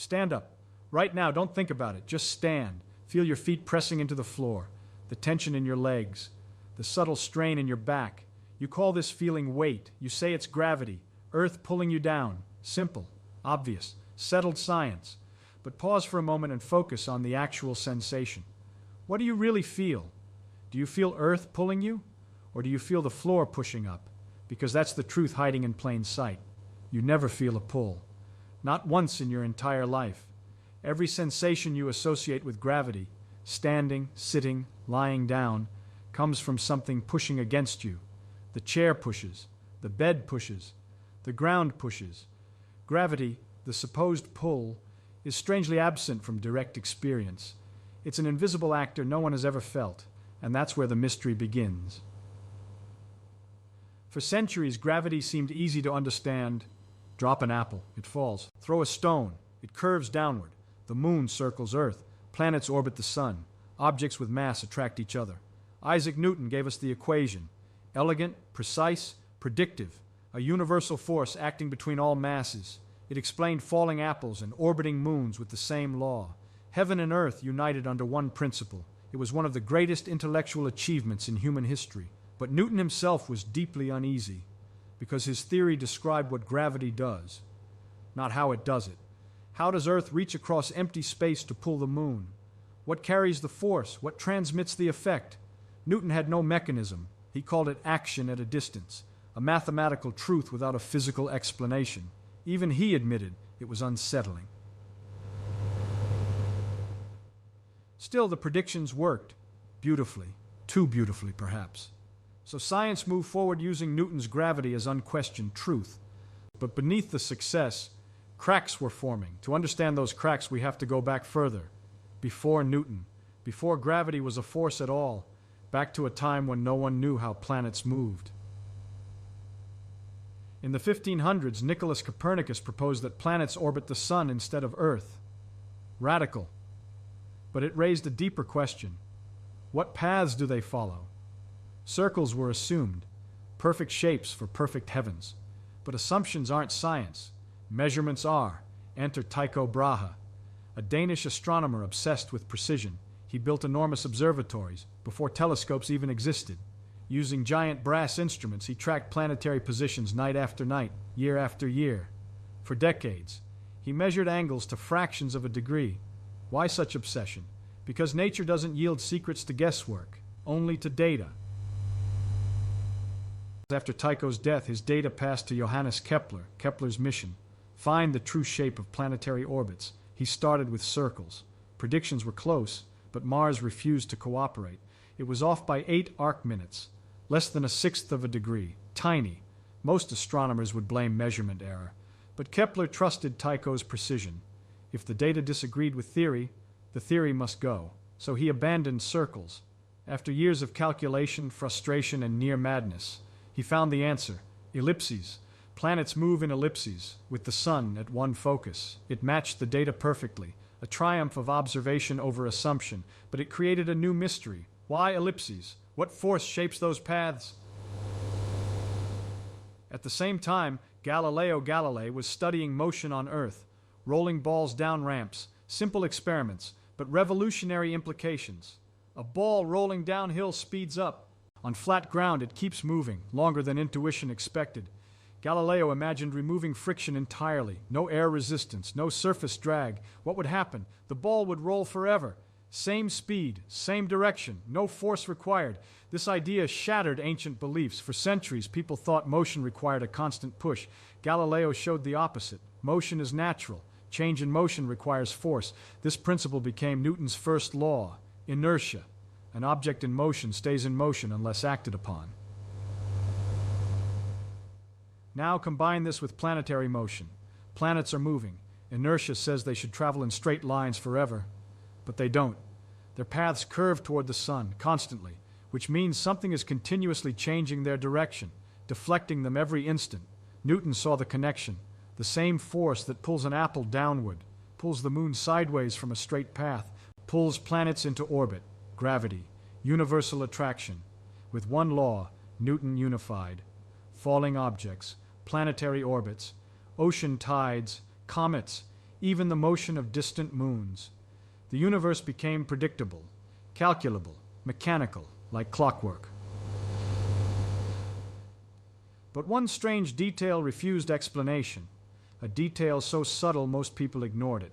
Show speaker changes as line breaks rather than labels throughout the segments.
Stand up. Right now, don't think about it. Just stand. Feel your feet pressing into the floor, the tension in your legs, the subtle strain in your back. You call this feeling weight. You say it's gravity, Earth pulling you down. Simple, obvious, settled science. But pause for a moment and focus on the actual sensation. What do you really feel? Do you feel Earth pulling you? Or do you feel the floor pushing up? Because that's the truth hiding in plain sight. You never feel a pull. Not once in your entire life. Every sensation you associate with gravity, standing, sitting, lying down, comes from something pushing against you. The chair pushes, the bed pushes, the ground pushes. Gravity, the supposed pull, is strangely absent from direct experience. It's an invisible actor no one has ever felt, and that's where the mystery begins. For centuries, gravity seemed easy to understand. Drop an apple, it falls. Throw a stone, it curves downward. The moon circles Earth. Planets orbit the sun. Objects with mass attract each other. Isaac Newton gave us the equation. Elegant, precise, predictive. A universal force acting between all masses. It explained falling apples and orbiting moons with the same law. Heaven and earth united under one principle. It was one of the greatest intellectual achievements in human history. But Newton himself was deeply uneasy, because his theory described what gravity does, not how it does it. How does Earth reach across empty space to pull the moon? What carries the force? What transmits the effect? Newton had no mechanism. He called it action at a distance, a mathematical truth without a physical explanation. Even he admitted it was unsettling. Still, the predictions worked, beautifully, too beautifully perhaps. So science moved forward using Newton's gravity as unquestioned truth. But beneath the success, cracks were forming. To understand those cracks, we have to go back further. Before Newton, before gravity was a force at all, back to a time when no one knew how planets moved. In the 1500s, Nicholas Copernicus proposed that planets orbit the sun instead of Earth. Radical. But it raised a deeper question. What paths do they follow? Circles were assumed, perfect shapes for perfect heavens. But assumptions aren't science. Measurements are. Enter Tycho Brahe, a Danish astronomer obsessed with precision. He built enormous observatories before telescopes even existed. Using giant brass instruments, he tracked planetary positions night after night, year after year. For decades, he measured angles to fractions of a degree. Why such obsession? Because nature doesn't yield secrets to guesswork, only to data. After Tycho's death, his data passed to Johannes Kepler. Kepler's mission: find the true shape of planetary orbits. He started with circles. Predictions were close, but Mars refused to cooperate. It was off by 8 arc minutes, less than a sixth of a degree. Tiny. Most astronomers would blame measurement error. But Kepler trusted Tycho's precision. If the data disagreed with theory, the theory must go. So he abandoned circles. After years of calculation, frustration, and near madness, he found the answer: ellipses. Planets move in ellipses, with the sun at one focus. It matched the data perfectly, a triumph of observation over assumption, but it created a new mystery. Why ellipses? What force shapes those paths? At the same time, Galileo Galilei was studying motion on Earth, rolling balls down ramps, simple experiments, but revolutionary implications. A ball rolling downhill speeds up. On flat ground, it keeps moving, longer than intuition expected. Galileo imagined removing friction entirely, no air resistance, no surface drag. What would happen? The ball would roll forever. Same speed, same direction, no force required. This idea shattered ancient beliefs. For centuries, people thought motion required a constant push. Galileo showed the opposite. Motion is natural. Change in motion requires force. This principle became Newton's first law: inertia. An object in motion stays in motion unless acted upon. Now combine this with planetary motion. Planets are moving. Inertia says they should travel in straight lines forever. But they don't. Their paths curve toward the sun, constantly, which means something is continuously changing their direction, deflecting them every instant. Newton saw the connection. The same force that pulls an apple downward, pulls the moon sideways from a straight path, pulls planets into orbit. Gravity, universal attraction. With one law, Newton unified. Falling objects, planetary orbits, ocean tides, comets, even the motion of distant moons. The universe became predictable, calculable, mechanical, like clockwork. But one strange detail refused explanation, a detail so subtle most people ignored it.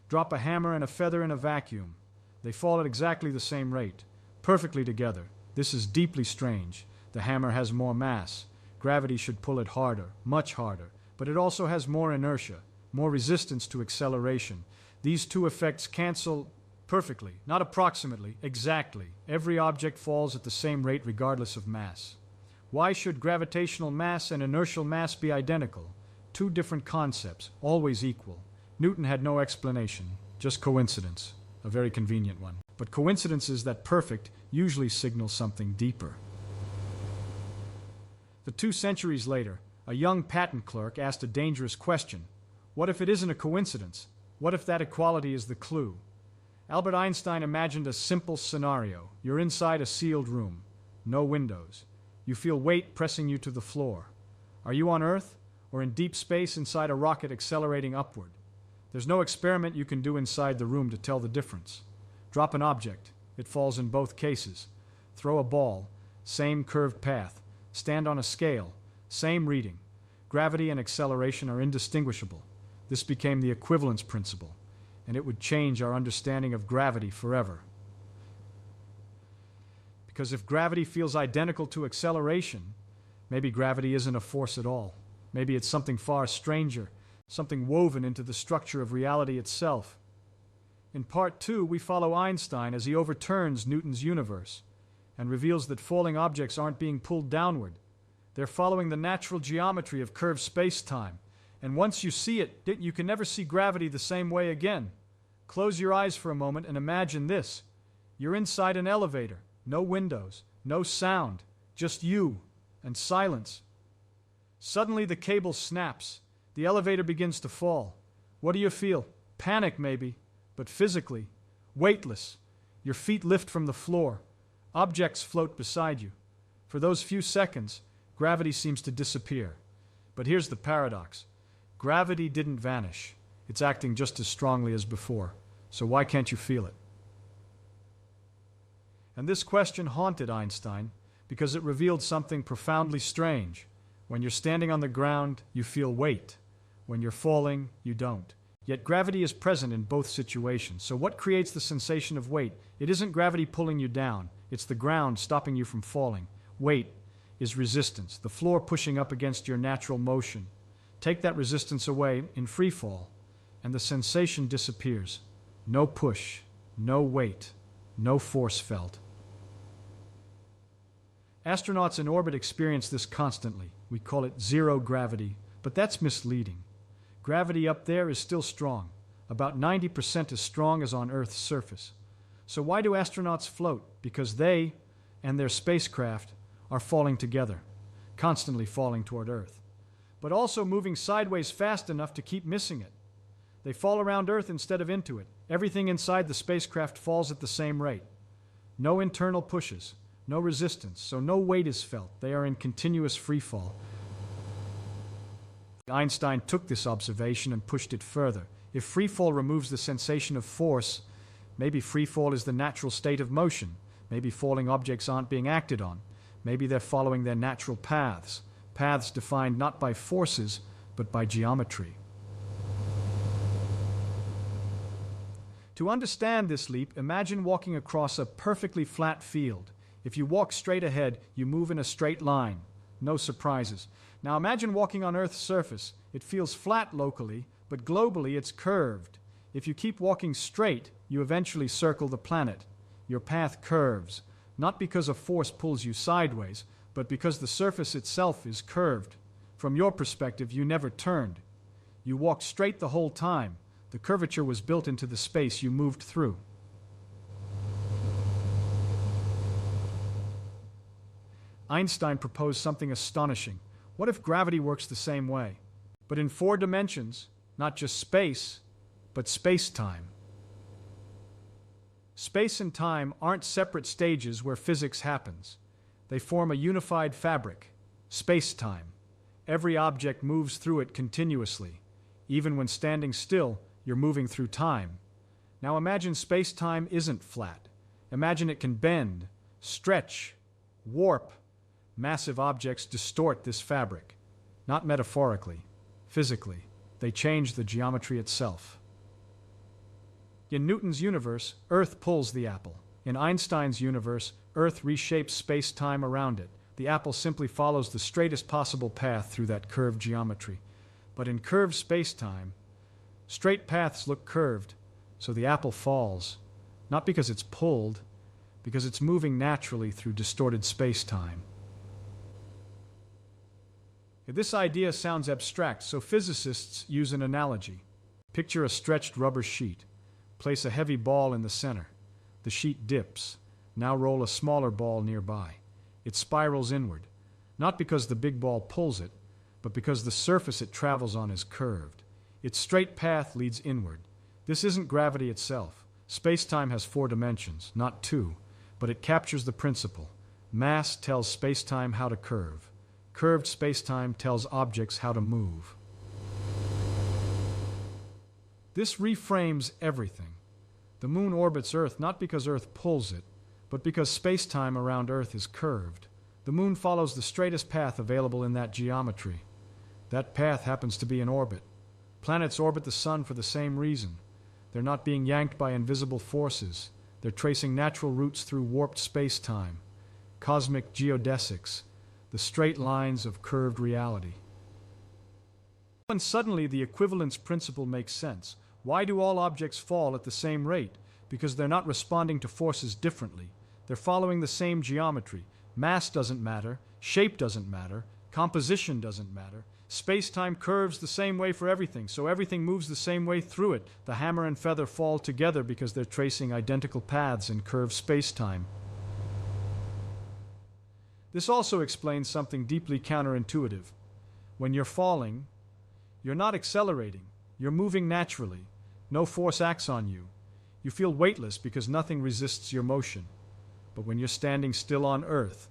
Drop a hammer and a feather in a vacuum. They fall at exactly the same rate, perfectly together. This is deeply strange. The hammer has more mass. Gravity should pull it harder, much harder, but it also has more inertia, more resistance to acceleration. These two effects cancel perfectly, not approximately, exactly. Every object falls at the same rate regardless of mass. Why should gravitational mass and inertial mass be identical? Two different concepts, always equal. Newton had no explanation, just coincidence, a very convenient one. But coincidences that perfect usually signal something deeper. 2 centuries later, a young patent clerk asked a dangerous question. What if it isn't a coincidence? What if that equality is the clue? Albert Einstein imagined a simple scenario. You're inside a sealed room, no windows. You feel weight pressing you to the floor. Are you on Earth or in deep space inside a rocket accelerating upward? There's no experiment you can do inside the room to tell the difference. Drop an object. It falls in both cases. Throw a ball. Same curved path. Stand on a scale. Same reading. Gravity and acceleration are indistinguishable. This became the equivalence principle, and it would change our understanding of gravity forever. Because if gravity feels identical to acceleration, maybe gravity isn't a force at all. Maybe it's something far stranger, something woven into the structure of reality itself. In part 2, we follow Einstein as he overturns Newton's universe and reveals that falling objects aren't being pulled downward. They're following the natural geometry of curved space-time. And once you see it, you can never see gravity the same way again. Close your eyes for a moment and imagine this. You're inside an elevator, no windows, no sound, just you and silence. Suddenly the cable snaps. The elevator begins to fall. What do you feel? Panic, maybe, but physically, weightless. Your feet lift from the floor. Objects float beside you. For those few seconds, gravity seems to disappear. But here's the paradox. Gravity didn't vanish. It's acting just as strongly as before. So why can't you feel it? And this question haunted Einstein because it revealed something profoundly strange. When you're standing on the ground, you feel weight. When you're falling, you don't. Yet gravity is present in both situations. So what creates the sensation of weight? It isn't gravity pulling you down. It's the ground stopping you from falling. Weight is resistance, the floor pushing up against your natural motion. Take that resistance away in freefall, and the sensation disappears. No push, no weight, no force felt. Astronauts in orbit experience this constantly. We call it zero gravity, but that's misleading. Gravity up there is still strong, about 90% as strong as on Earth's surface. So why do astronauts float? Because they and their spacecraft are falling together, constantly falling toward Earth, but also moving sideways fast enough to keep missing it. They fall around Earth instead of into it. Everything inside the spacecraft falls at the same rate. No internal pushes, no resistance, so no weight is felt. They are in continuous free fall. Einstein took this observation and pushed it further. If free fall removes the sensation of force, maybe free fall is the natural state of motion. Maybe falling objects aren't being acted on. Maybe they're following their natural paths, paths defined not by forces, but by geometry. To understand this leap, imagine walking across a perfectly flat field. If you walk straight ahead, you move in a straight line. No surprises. Now imagine walking on Earth's surface. It feels flat locally, but globally it's curved. If you keep walking straight, you eventually circle the planet. Your path curves, not because a force pulls you sideways, but because the surface itself is curved. From your perspective, you never turned. You walked straight the whole time. The curvature was built into the space you moved through. Einstein proposed something astonishing. What if gravity works the same way, but in 4 dimensions, not just space, but space-time? Space and time aren't separate stages where physics happens. They form a unified fabric, space-time. Every object moves through it continuously. Even when standing still, you're moving through time. Now imagine space-time isn't flat. Imagine it can bend, stretch, warp. Massive objects distort this fabric. Not metaphorically, physically. They change the geometry itself. In Newton's universe, Earth pulls the apple. In Einstein's universe, Earth reshapes space-time around it. The apple simply follows the straightest possible path through that curved geometry. But in curved space-time, straight paths look curved, so the apple falls, not because it's pulled, because it's moving naturally through distorted space-time. This idea sounds abstract, so physicists use an analogy. Picture a stretched rubber sheet. Place a heavy ball in the center. The sheet dips. Now roll a smaller ball nearby. It spirals inward, not because the big ball pulls it, but because the surface it travels on is curved. Its straight path leads inward. This isn't gravity itself. Space-time has 4 dimensions, not 2, but it captures the principle. Mass tells space-time how to curve. Curved space-time tells objects how to move. This reframes everything. The moon orbits Earth not because Earth pulls it, but because space-time around Earth is curved. The moon follows the straightest path available in that geometry. That path happens to be an orbit. Planets orbit the sun for the same reason. They're not being yanked by invisible forces. They're tracing natural routes through warped space-time. Cosmic geodesics, the straight lines of curved reality. And suddenly the equivalence principle makes sense. Why do all objects fall at the same rate? Because they're not responding to forces differently. They're following the same geometry. Mass doesn't matter, shape doesn't matter, composition doesn't matter. Space-time curves the same way for everything, so everything moves the same way through it. The hammer and feather fall together because they're tracing identical paths in curved space-time. This also explains something deeply counterintuitive. When you're falling, you're not accelerating. You're moving naturally. No force acts on you. You feel weightless because nothing resists your motion. But when you're standing still on Earth,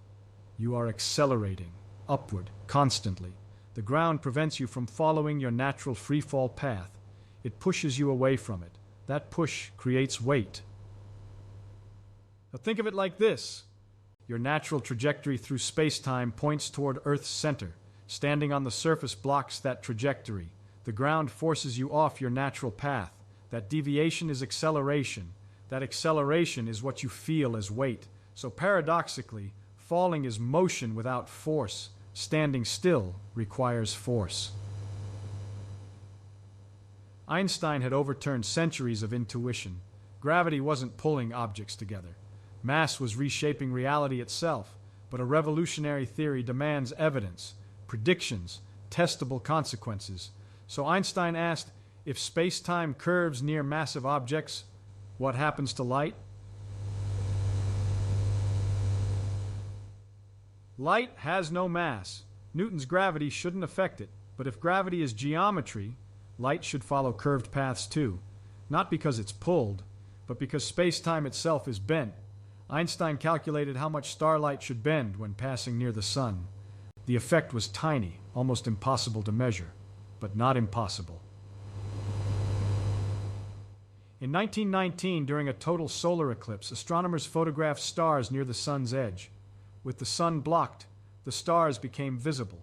you are accelerating, upward, constantly. The ground prevents you from following your natural freefall path. It pushes you away from it. That push creates weight. Now think of it like this. Your natural trajectory through space-time points toward Earth's center. Standing on the surface blocks that trajectory. The ground forces you off your natural path. That deviation is acceleration. That acceleration is what you feel as weight. So paradoxically, falling is motion without force. Standing still requires force. Einstein had overturned centuries of intuition. Gravity wasn't pulling objects together. Mass was reshaping reality itself. But a revolutionary theory demands evidence, predictions, testable consequences. So Einstein asked, if space-time curves near massive objects, what happens to light? Light has no mass. Newton's gravity shouldn't affect it. But if gravity is geometry, light should follow curved paths too. Not because it's pulled, but because space-time itself is bent. Einstein calculated how much starlight should bend when passing near the sun. The effect was tiny, almost impossible to measure, but not impossible. In 1919, during a total solar eclipse, astronomers photographed stars near the sun's edge. With the sun blocked, the stars became visible.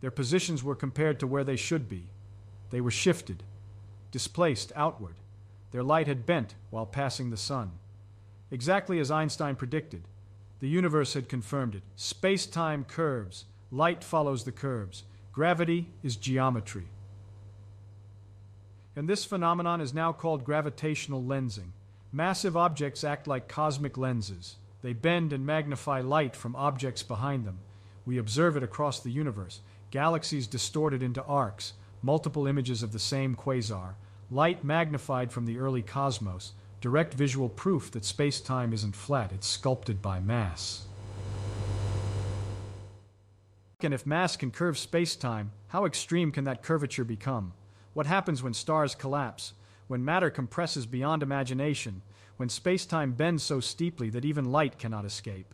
Their positions were compared to where they should be. They were shifted, displaced outward. Their light had bent while passing the sun. Exactly as Einstein predicted. The universe had confirmed it. Space-time curves. Light follows the curves. Gravity is geometry. And this phenomenon is now called gravitational lensing. Massive objects act like cosmic lenses. They bend and magnify light from objects behind them. We observe it across the universe. Galaxies distorted into arcs, multiple images of the same quasar. Light magnified from the early cosmos. Direct visual proof that space-time isn't flat, it's sculpted by mass. And if mass can curve space-time, how extreme can that curvature become? What happens when stars collapse? When matter compresses beyond imagination? When space-time bends so steeply that even light cannot escape?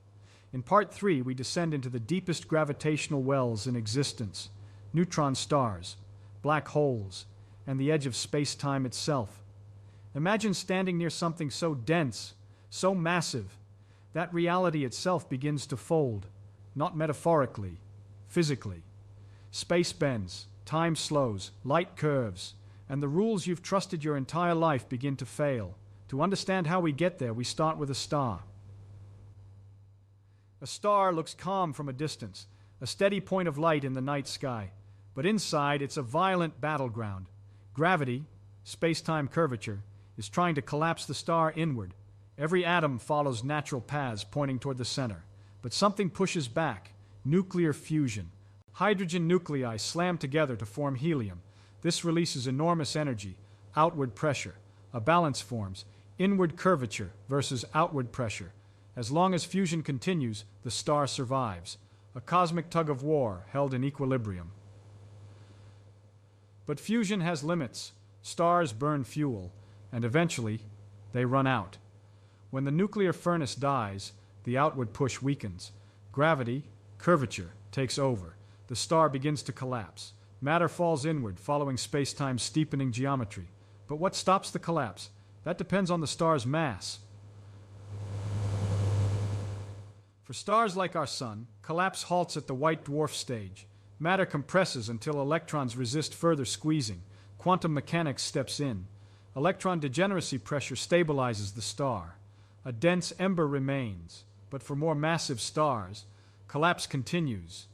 In Part 3, we descend into the deepest gravitational wells in existence. Neutron stars, black holes, and the edge of space-time itself. Imagine standing near something so dense, so massive, that reality itself begins to fold, not metaphorically, physically. Space bends, time slows, light curves, and the rules you've trusted your entire life begin to fail. To understand how we get there, we start with a star. A star looks calm from a distance, a steady point of light in the night sky, but inside it's a violent battleground. Gravity, space-time curvature, is trying to collapse the star inward. Every atom follows natural paths pointing toward the center, but something pushes back: nuclear fusion. Hydrogen nuclei slam together to form helium. This releases enormous energy, outward pressure. A balance forms, inward curvature versus outward pressure. As long as fusion continues, the star survives. A cosmic tug-of-war held in equilibrium. But fusion has limits. Stars burn fuel, and eventually they run out. When the nuclear furnace dies, the outward push weakens. Gravity, curvature, takes over. The star begins to collapse. Matter falls inward, following space-time's steepening geometry. But what stops the collapse? That depends on the star's mass. For stars like our Sun, collapse halts at the white dwarf stage. Matter compresses until electrons resist further squeezing. Quantum mechanics steps in. Electron degeneracy pressure stabilizes the star. A dense ember remains, but for more massive stars, collapse continues.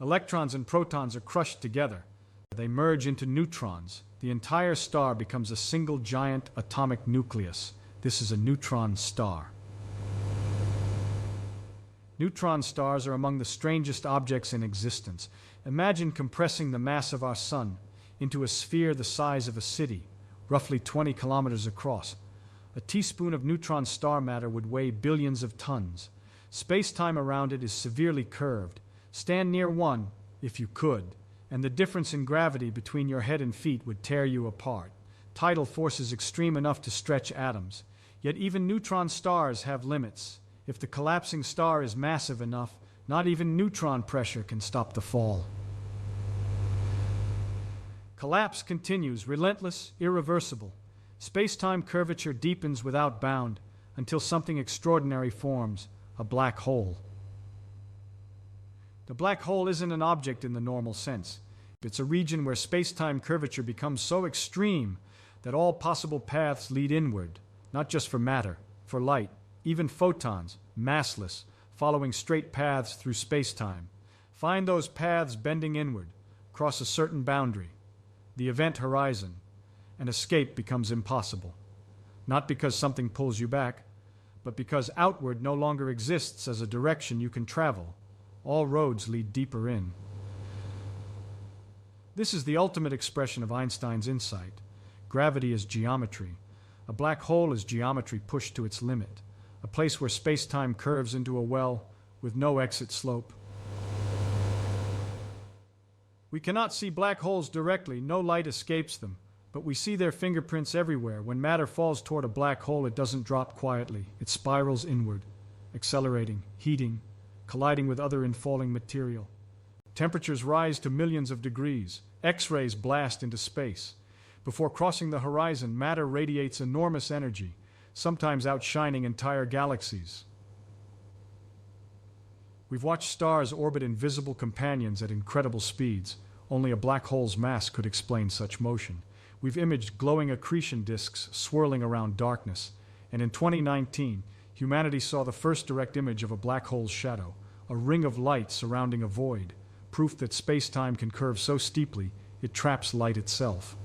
Electrons and protons are crushed together. They merge into neutrons. The entire star becomes a single giant atomic nucleus. This is a neutron star. Neutron stars are among the strangest objects in existence. Imagine compressing the mass of our Sun into a sphere the size of a city, roughly 20 kilometers across. A teaspoon of neutron star matter would weigh billions of tons. Space-time around it is severely curved. Stand near one, if you could, and the difference in gravity between your head and feet would tear you apart. Tidal force is extreme enough to stretch atoms. Yet even neutron stars have limits. If the collapsing star is massive enough, not even neutron pressure can stop the fall. Collapse continues, relentless, irreversible. Space-time curvature deepens without bound until something extraordinary forms, a black hole. The black hole isn't an object in the normal sense. It's a region where space-time curvature becomes so extreme that all possible paths lead inward, not just for matter, for light, even photons, massless, following straight paths through space-time. Find those paths bending inward, cross a certain boundary, the event horizon, and escape becomes impossible. Not because something pulls you back, but because outward no longer exists as a direction you can travel. All roads lead deeper in. This is the ultimate expression of Einstein's insight. Gravity is geometry. A black hole is geometry pushed to its limit. A place where space-time curves into a well with no exit slope. We cannot see black holes directly, no light escapes them, but we see their fingerprints everywhere. When matter falls toward a black hole, it doesn't drop quietly. It spirals inward, accelerating, heating, colliding with other infalling material. Temperatures rise to millions of degrees. X-rays blast into space. Before crossing the horizon, matter radiates enormous energy, sometimes outshining entire galaxies. We've watched stars orbit invisible companions at incredible speeds. Only a black hole's mass could explain such motion. We've imaged glowing accretion disks swirling around darkness. And in 2019, humanity saw the first direct image of a black hole's shadow, a ring of light surrounding a void, proof that space-time can curve so steeply it traps light itself.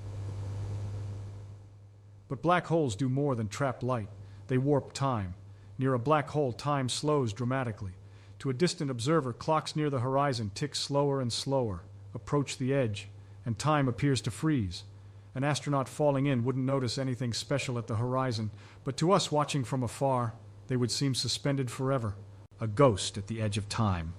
But black holes do more than trap light. They warp time. Near a black hole, time slows dramatically. To a distant observer, clocks near the horizon tick slower and slower, approach the edge, and time appears to freeze. An astronaut falling in wouldn't notice anything special at the horizon, but to us watching from afar, they would seem suspended forever, a ghost at the edge of time.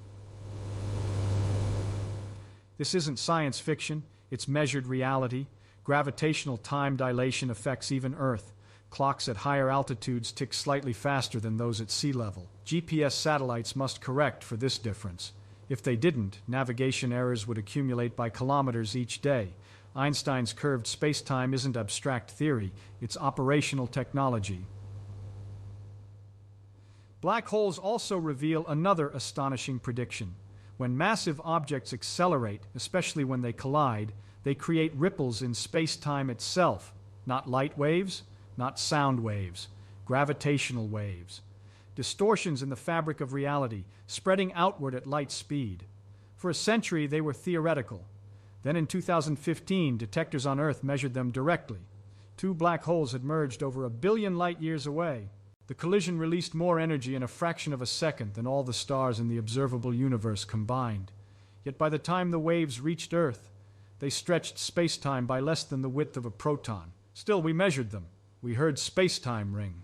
This isn't science fiction, it's measured reality. Gravitational time dilation affects even Earth. Clocks at higher altitudes tick slightly faster than those at sea level. GPS satellites must correct for this difference. If they didn't, navigation errors would accumulate by kilometers each day. Einstein's curved spacetime isn't abstract theory, it's operational technology. Black holes also reveal another astonishing prediction. When massive objects accelerate, especially when they collide, they create ripples in space-time itself, not light waves, not sound waves, gravitational waves. Distortions in the fabric of reality, spreading outward at light speed. For a century, they were theoretical. Then in 2015, detectors on Earth measured them directly. Two black holes had merged over 1 billion light-years away. The collision released more energy in a fraction of a second than all the stars in the observable universe combined. Yet by the time the waves reached Earth, they stretched space-time by less than the width of a proton. Still, we measured them. We heard space-time ring.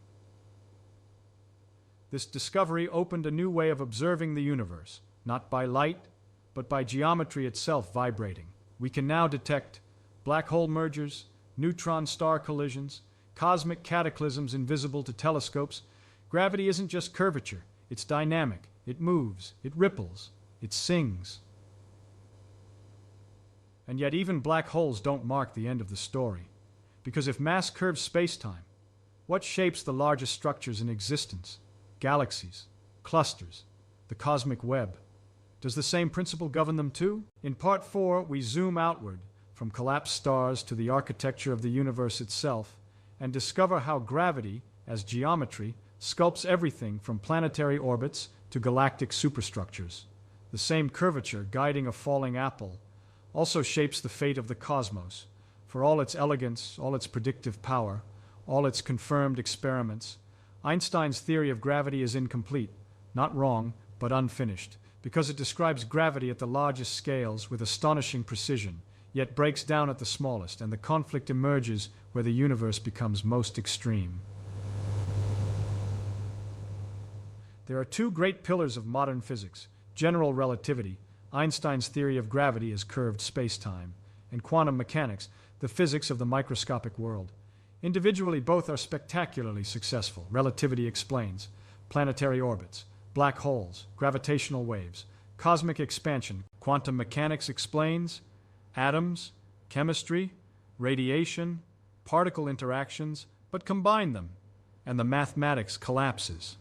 This discovery opened a new way of observing the universe, not by light, but by geometry itself vibrating. We can now detect black hole mergers, neutron-star collisions, cosmic cataclysms invisible to telescopes. Gravity isn't just curvature, it's dynamic, it moves, it ripples, it sings. And yet even black holes don't mark the end of the story. Because if mass curves space-time, what shapes the largest structures in existence? Galaxies, clusters, the cosmic web. Does the same principle govern them too? In Part 4, we zoom outward, from collapsed stars to the architecture of the universe itself, and discover how gravity, as geometry, sculpts everything from planetary orbits to galactic superstructures. The same curvature guiding a falling apple also shapes the fate of the cosmos. For all its elegance, all its predictive power, all its confirmed experiments, Einstein's theory of gravity is incomplete, not wrong, but unfinished, because it describes gravity at the largest scales with astonishing precision, yet breaks down at the smallest, and the conflict emerges where the universe becomes most extreme. There are two great pillars of modern physics: general relativity, Einstein's theory of gravity as curved spacetime, and quantum mechanics, the physics of the microscopic world. Individually, both are spectacularly successful. Relativity explains planetary orbits, black holes, gravitational waves, cosmic expansion. Quantum mechanics explains atoms, chemistry, radiation, particle interactions, but combine them, and the mathematics collapses.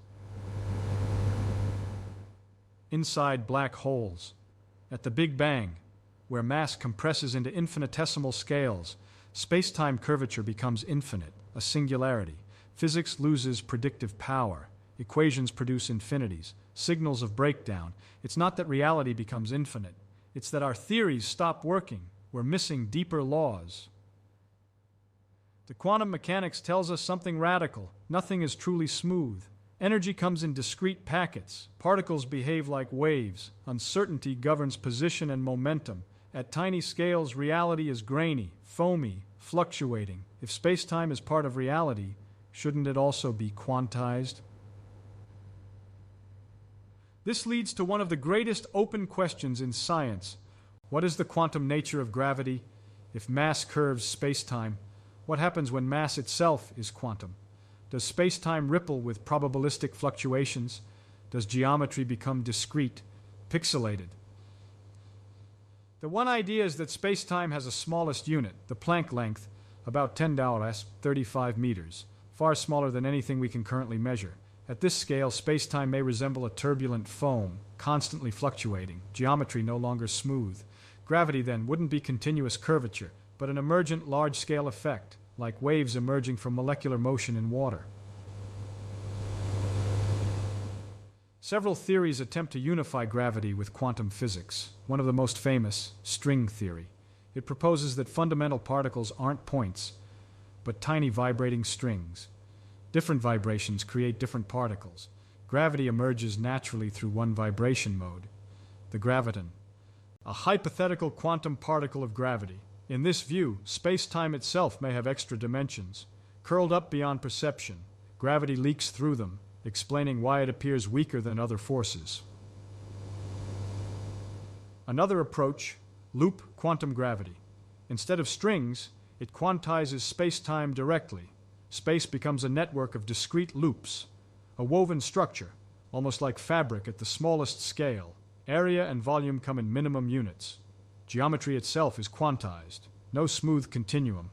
Inside black holes, at the Big Bang, where mass compresses into infinitesimal scales, space-time curvature becomes infinite, a singularity. Physics loses predictive power. Equations produce infinities, signals of breakdown. It's not that reality becomes infinite. It's that our theories stop working. We're missing deeper laws. The quantum mechanics tells us something radical. Nothing is truly smooth. Energy comes in discrete packets. Particles behave like waves. Uncertainty governs position and momentum. At tiny scales, reality is grainy, foamy, fluctuating. If space-time is part of reality, shouldn't it also be quantized? This leads to one of the greatest open questions in science. What is the quantum nature of gravity? If mass curves space-time, what happens when mass itself is quantum? Does space-time ripple with probabilistic fluctuations? Does geometry become discrete, pixelated? The one idea is that space-time has a smallest unit, the Planck length, about 10 to 35 meters, far smaller than anything we can currently measure. At this scale, space-time may resemble a turbulent foam, constantly fluctuating, geometry no longer smooth. Gravity, then, wouldn't be continuous curvature, but an emergent large-scale effect, like waves emerging from molecular motion in water. Several theories attempt to unify gravity with quantum physics. One of the most famous, string theory. It proposes that fundamental particles aren't points, but tiny vibrating strings. Different vibrations create different particles. Gravity emerges naturally through one vibration mode, the graviton, a hypothetical quantum particle of gravity. In this view, space-time itself may have extra dimensions, curled up beyond perception. Gravity leaks through them, explaining why it appears weaker than other forces. Another approach, loop quantum gravity. Instead of strings, it quantizes space-time directly. Space becomes a network of discrete loops, a woven structure, almost like fabric at the smallest scale. Area and volume come in minimum units. Geometry itself is quantized. no smooth continuum.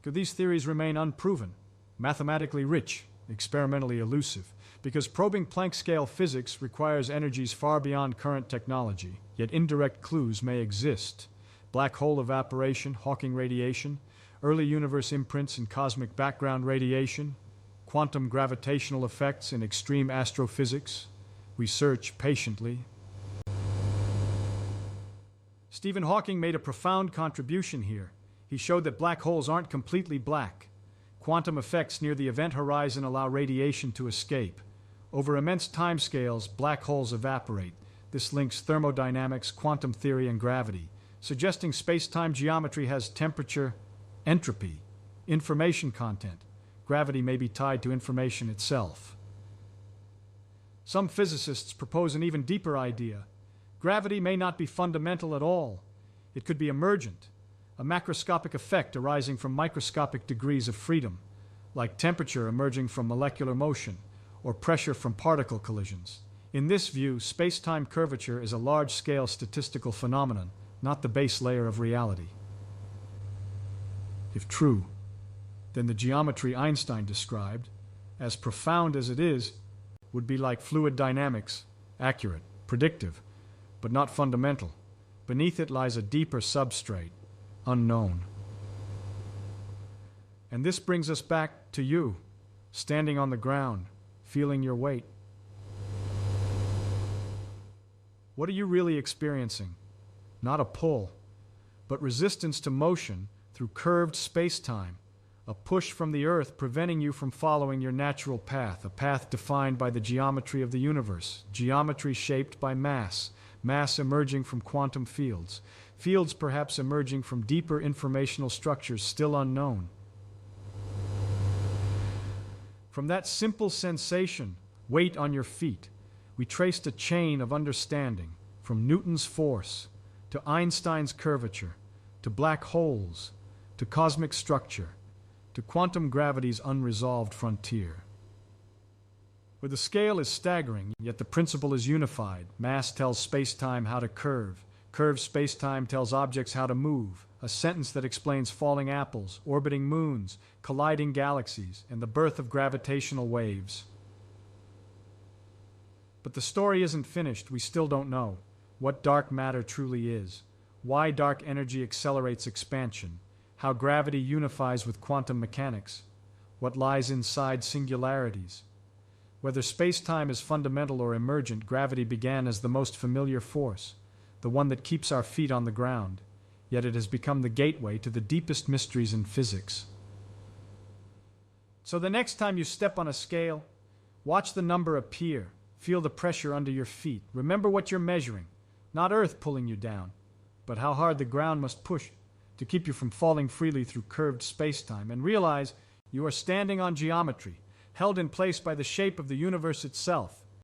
Could these theories remain unproven, mathematically rich, experimentally elusive? Because probing Planck-scale physics requires energies far beyond current technology, yet indirect clues may exist. Black hole evaporation, Hawking radiation, early universe imprints in cosmic background radiation, quantum gravitational effects in extreme astrophysics. We search patiently. Stephen Hawking made a profound contribution here. He showed that black holes aren't completely black. Quantum effects near the event horizon allow radiation to escape. Over immense timescales, black holes evaporate. This links thermodynamics, quantum theory, and gravity, suggesting space-time geometry has temperature, entropy, information content. Gravity may be tied to information itself. Some physicists propose an even deeper idea. Gravity may not be fundamental at all. It could be emergent, a macroscopic effect arising from microscopic degrees of freedom, like temperature emerging from molecular motion, or pressure from particle collisions. In this view, space-time curvature is a large-scale statistical phenomenon, not the base layer of reality. If true, then the geometry Einstein described, as profound as it is, would be like fluid dynamics, accurate, predictive, but not fundamental. Beneath it lies a deeper substrate, unknown. And this brings us back to you, standing on the ground, feeling your weight. What are you really experiencing? Not a pull, but resistance to motion through curved space-time, a push from the Earth preventing you from following your natural path, a path defined by the geometry of the universe, geometry shaped by mass, mass emerging from quantum fields, fields perhaps emerging from deeper informational structures still unknown. From that simple sensation, weight on your feet, we traced a chain of understanding, from Newton's force, to Einstein's curvature, to black holes, to cosmic structure, to quantum gravity's unresolved frontier. Where the scale is staggering, yet the principle is unified. Mass tells space-time how to curve. Curved space-time tells objects how to move. A sentence that explains falling apples, orbiting moons, colliding galaxies, and the birth of gravitational waves. But the story isn't finished. We still don't know what dark matter truly is, why dark energy accelerates expansion, how gravity unifies with quantum mechanics, what lies inside singularities. Whether space-time is fundamental or emergent, gravity began as the most familiar force, the one that keeps our feet on the ground. Yet it has become the gateway to the deepest mysteries in physics. So the next time you step on a scale, watch the number appear. Feel the pressure under your feet. Remember what you're measuring. Not Earth pulling you down, but how hard the ground must push to keep you from falling freely through curved space-time. And realize you are standing on geometry, held in place by the shape of the universe itself.